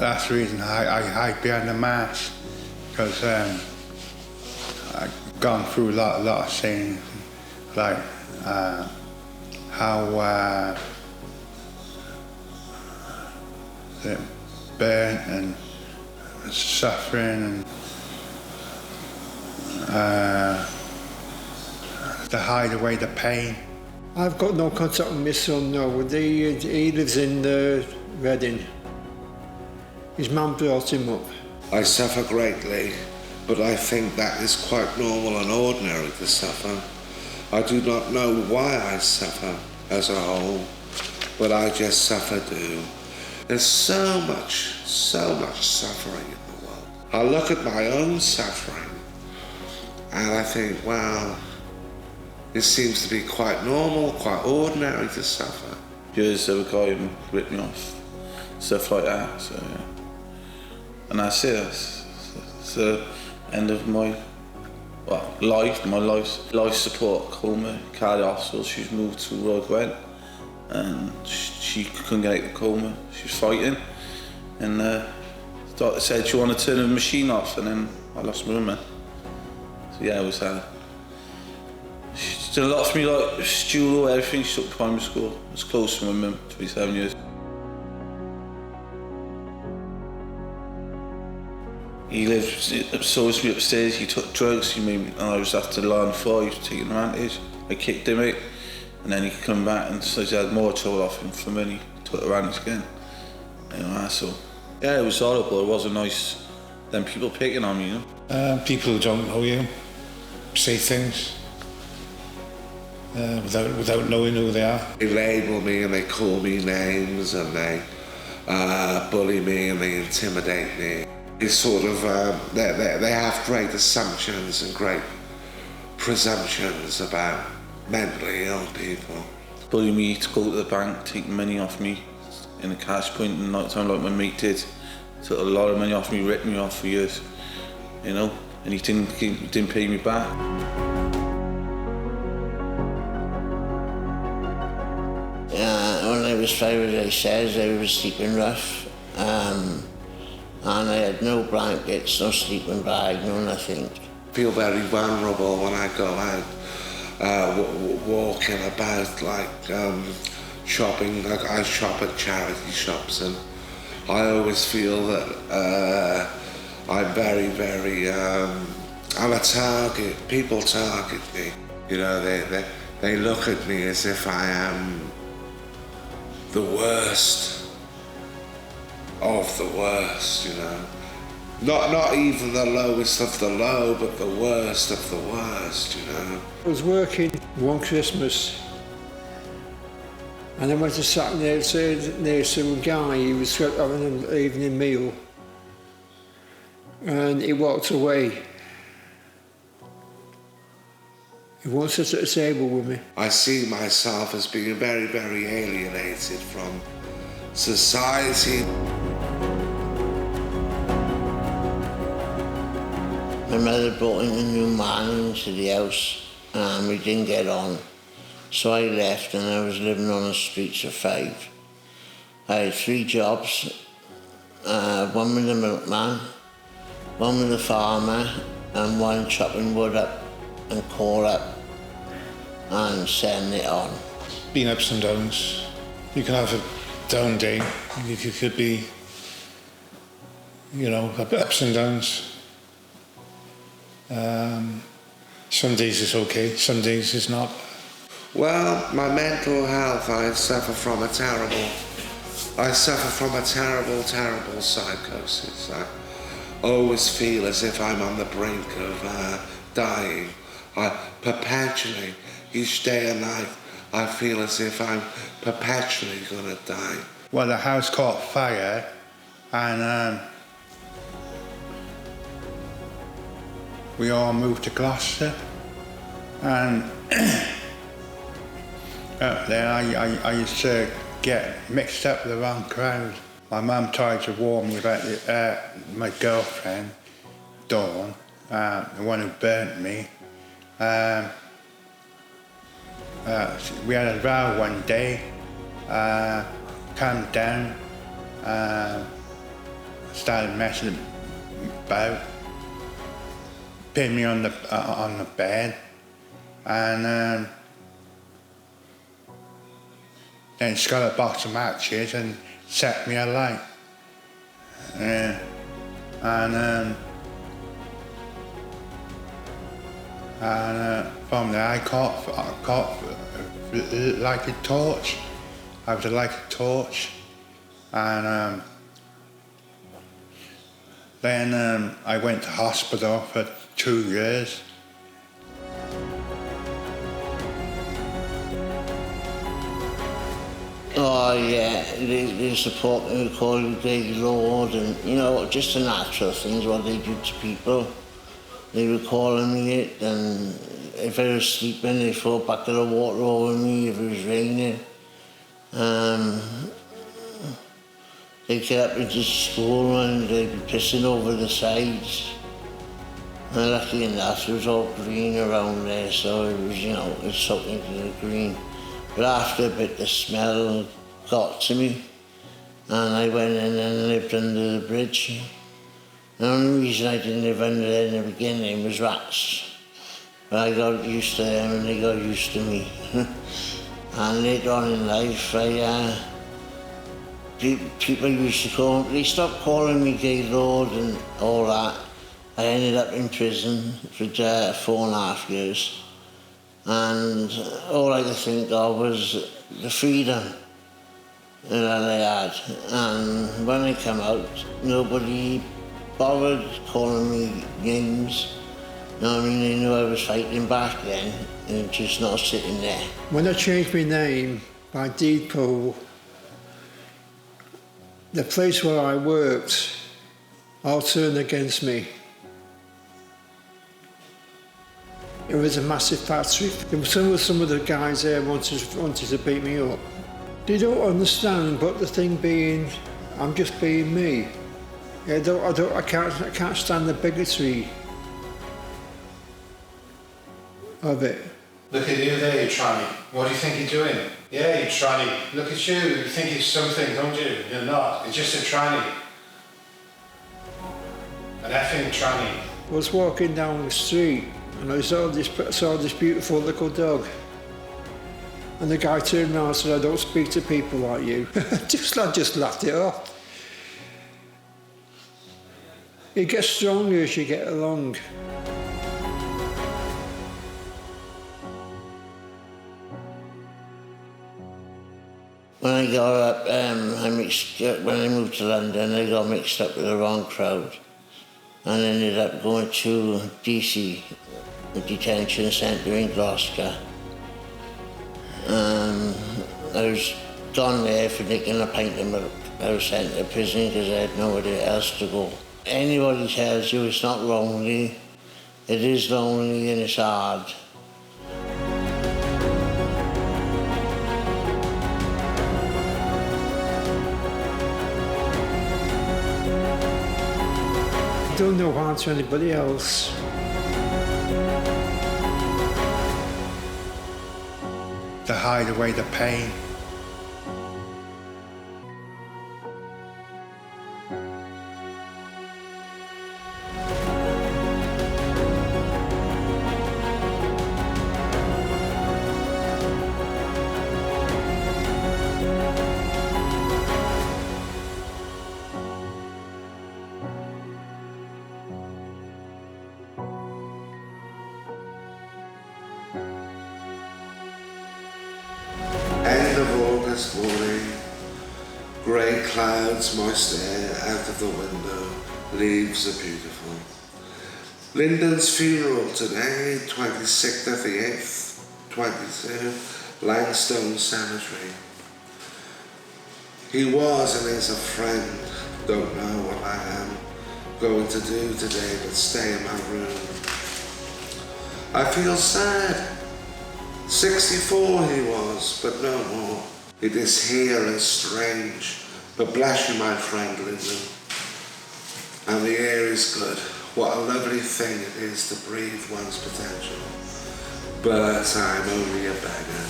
That's the reason I hide behind the mask, because I've gone through a lot of things, like how burnt and suffering, and to hide away the pain. I've got no contact with my son now. He lives in Reading. His mum brought him up. I suffer greatly, but I think that is quite normal and ordinary to suffer. I do not know why I suffer as a whole, but I just suffer too. There's so much suffering in the world. I look at my own suffering and I think, wow, it seems to be quite normal, quite ordinary to suffer. Years there was a guy who ripped me off, stuff like that, so yeah. And that's it, it's the end of my life, life support coma, cardiac hospital. She's moved to where I went, and she couldn't get out of the coma. She was fighting, and the doctor said she wanted to turn the machine off, and then I lost my woman. So yeah, it was she did a lot for me, like school, everything. She took primary school. I was close to my mum, 27 years. He lived so with me upstairs. He took drugs. And I was after the lie on the floor. He was taking advantage. I kicked him out, and then he could come back and so he had more trouble off him for me. He took advantage again. You know, so yeah, it was horrible. It wasn't nice. Then people picking on me, you know. People who don't know you say things without knowing who they are. They label me and they call me names and they bully me and they intimidate me. They sort of, they have great assumptions and great presumptions about mentally ill people. Bully me to go to the bank, take money off me in a cash point in the night time like my mate did. Took a lot of money off me, ripped me off for years, you know, and he didn't pay me back. When I was 5, as I said, I was sleeping rough. And I had no blankets, no sleeping bag, no nothing. I feel very vulnerable when I go out, walking about, like shopping. Like I shop at charity shops, and I always feel that I'm very, I'm a target. People target me. You know, they look at me as if I am the worst of the worst, you know. Not even the lowest of the low, but the worst of the worst, you know. I was working one Christmas, and I went to sat near to a guy. He was having an evening meal, and he walked away. He won't sit at a table with me. I see myself as being very, very alienated from society. My mother brought in a new man into the house and we didn't get on. So I left and I was living on the streets for 5. I had 3 jobs, one with the milkman, one with the farmer, and one chopping wood up and coal up and sending it on. Been ups and downs. You can have a down day. You could be, you know, ups and downs. Some days it's okay, some days it's not. Well, my mental health, I suffer from a terrible psychosis. I always feel as if I'm on the brink of dying. I perpetually, each day and night, I feel as if I'm perpetually gonna die. Well, the house caught fire, and we all moved to Gloucester, and up there I used to get mixed up with the wrong crowd. My mum tried to warn me about my girlfriend, Dawn, the one who burnt me. We had a row one day, calmed down, started messing about, pinned me on the bed, and then she got a box of matches and set me alight. And from there I caught like a torch. I was like a torch, and then I went to hospital for 2 years. Oh yeah, they support me, they call you Big Lord, and you know, just the natural things what they do to people. They were calling me it, and if I was sleeping, they'd throw a bucket of water over me if it was raining. They'd get up into school and they'd be pissing over the sides. And lucky enough, it was all green around there, so it was, you know, it's something to the green. But after a bit, the smell got to me, and I went in and lived under the bridge. The only reason I didn't live under there in the beginning was rats. But I got used to them and they got used to me. And later on in life, people used to call me, they stopped calling me Gay Lord and all that. I ended up in prison for 4.5 years. And all I could think of was the freedom that I had. And when I come out, nobody bothered calling me names. You know what I mean? They knew I was fighting back then and just not sitting there. When I changed my name by deed poll, the place where I worked all turned against me. It was a massive factory. Some of the guys there wanted to beat me up. They don't understand, but the thing being, I'm just being me. I can't stand the bigotry of it. Look at you there, you tranny. What do you think you're doing? Yeah, you tranny. Look at you. You think you're something, don't you? You're not. You're just a tranny. An effing tranny. I was walking down the street and I saw this beautiful little dog. And the guy turned around and said, "I don't speak to people like you." I just laughed it off. It gets stronger as you get along. When I got up, when I moved to London, I got mixed up with the wrong crowd and ended up going to DC, the detention centre in Gloucester. I was gone there for nicking a pint of milk. I was sent to prison because I had nowhere else to go. Anybody tells you it's not lonely, it is lonely and it's hard. Don't know harm to anybody else. To hide away the pain. End of August morning, grey clouds moist air out of the window, leaves are beautiful. Lyndon's funeral today, 26th of the 8th, 22, Langstone Cemetery. He was and is a friend, don't know what I am going to do today but stay in my room. I feel sad. 64 he was, but no more. It is here and strange, but bless you, my friend Lyndon. And the air is good. What a lovely thing it is to breathe one's potential. But I'm only a beggar.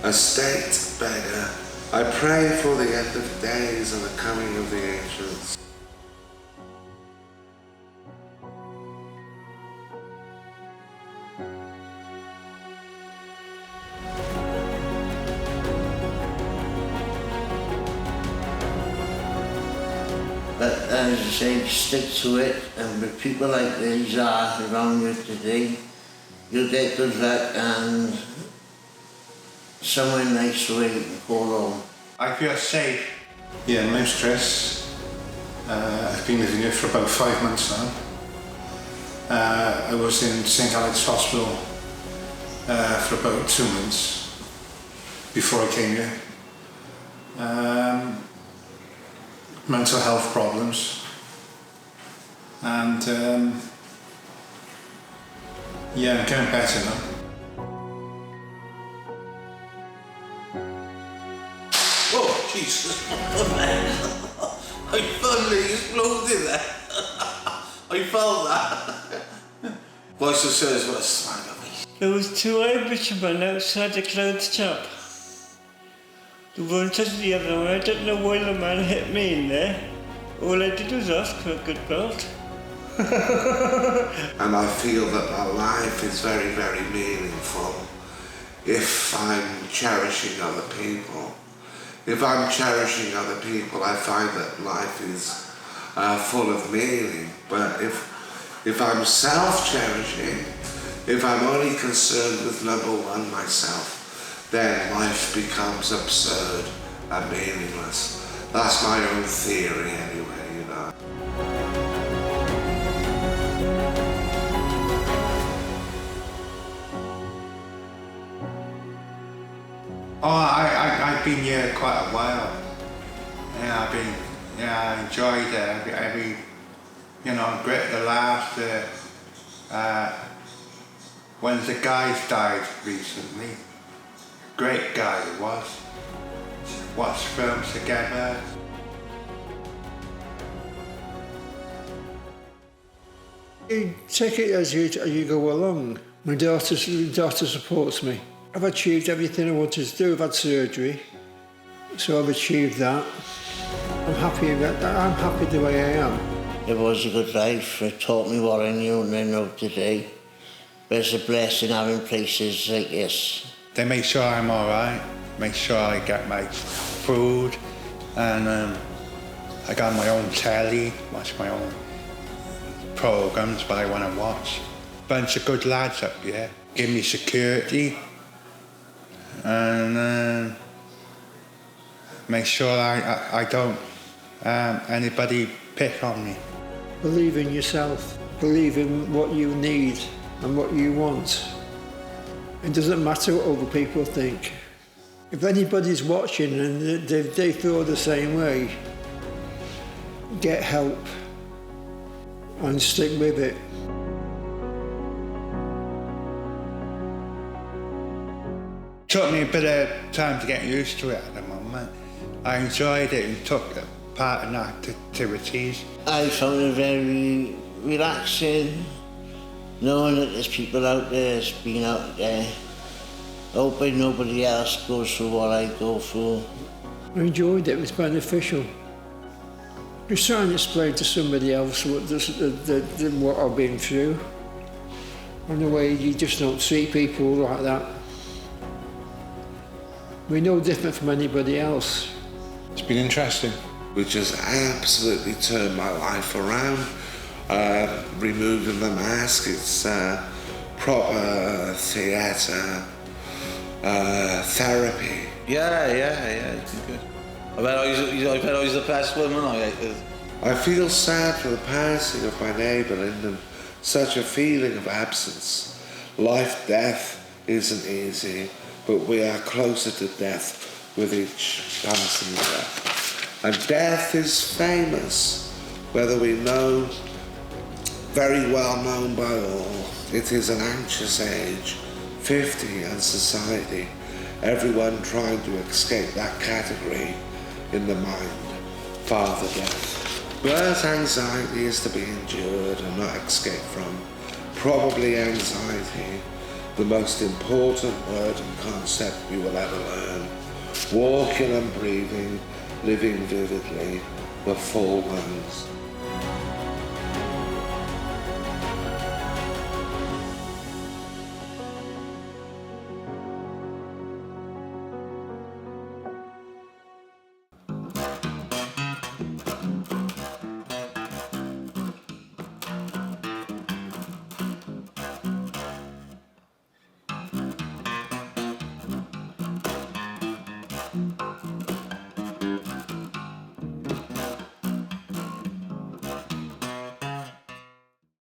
A state beggar I pray for the end of days and the coming of the ancients. But as I say, stick to it, and with people like these are around you today, you'll get good luck and somewhere nice where you can call home. I feel safe. Yeah, no stress. I've been living here for about 5 months now. I was in St Alex Hospital for about 2 months before I came here. Mental health problems, and yeah, I'm getting better now. Oh, Jesus. I finally exploded there. I felt that. Voice of says what a smile of me. There was 2 Irishmen outside the clothes shop. The one touched the other one. I don't know why the man hit me in there. All I did was ask for a good belt. And I feel that my life is very, very meaningful if I'm cherishing other people. If I'm cherishing other people, I find that life is full of meaning. But if I'm self-cherishing, if I'm only concerned with number one, myself, then life becomes absurd and meaningless. That's my own theory anyway, you know. Oh, I've been here quite a while. Yeah, I enjoyed every you know, great the last, when the guys died recently. Great guy he was. Watched films together. You take it as you go along. My daughter supports me. I've achieved everything I wanted to do. I've had surgery, so I've achieved that. I'm happy the way I am. It was a good life. It taught me what I knew and I know today. But it's a blessing having places like this. They make sure I'm all right. Make sure I get my food, and I got my own telly, watch my own programs that I want to watch. Bunch of good lads up here. Give me security, and make sure I don't anybody pick on me. Believe in yourself. Believe in what you need and what you want. It doesn't matter what other people think. If anybody's watching and they feel the same way, get help and stick with it. Took me a bit of time to get used to it at the moment. I enjoyed it and took part in activities. I found it very relaxing, knowing that there's people out there that's been out there. Hoping nobody else goes through what I go through. I enjoyed it, it was beneficial. Just trying to explain to somebody else what I've been through. And the way you just don't see people like that. We're no different from anybody else. It's been interesting. Which has absolutely turned my life around. Removing the mask, it's proper theatre, therapy. Yeah, it's good. I bet I was the best woman I feel sad for the passing of my neighbour Lyndon. Such a feeling of absence. Life, death isn't easy, but we are closer to death with each passing breath. And death is famous, whether we know, very well known by all. It is an anxious age, 50 and society, everyone trying to escape that category in the mind, Father Death. But anxiety is to be endured and not escaped from. Probably anxiety, the most important word and concept you will ever learn. walking and breathing, living vividly, were full ones.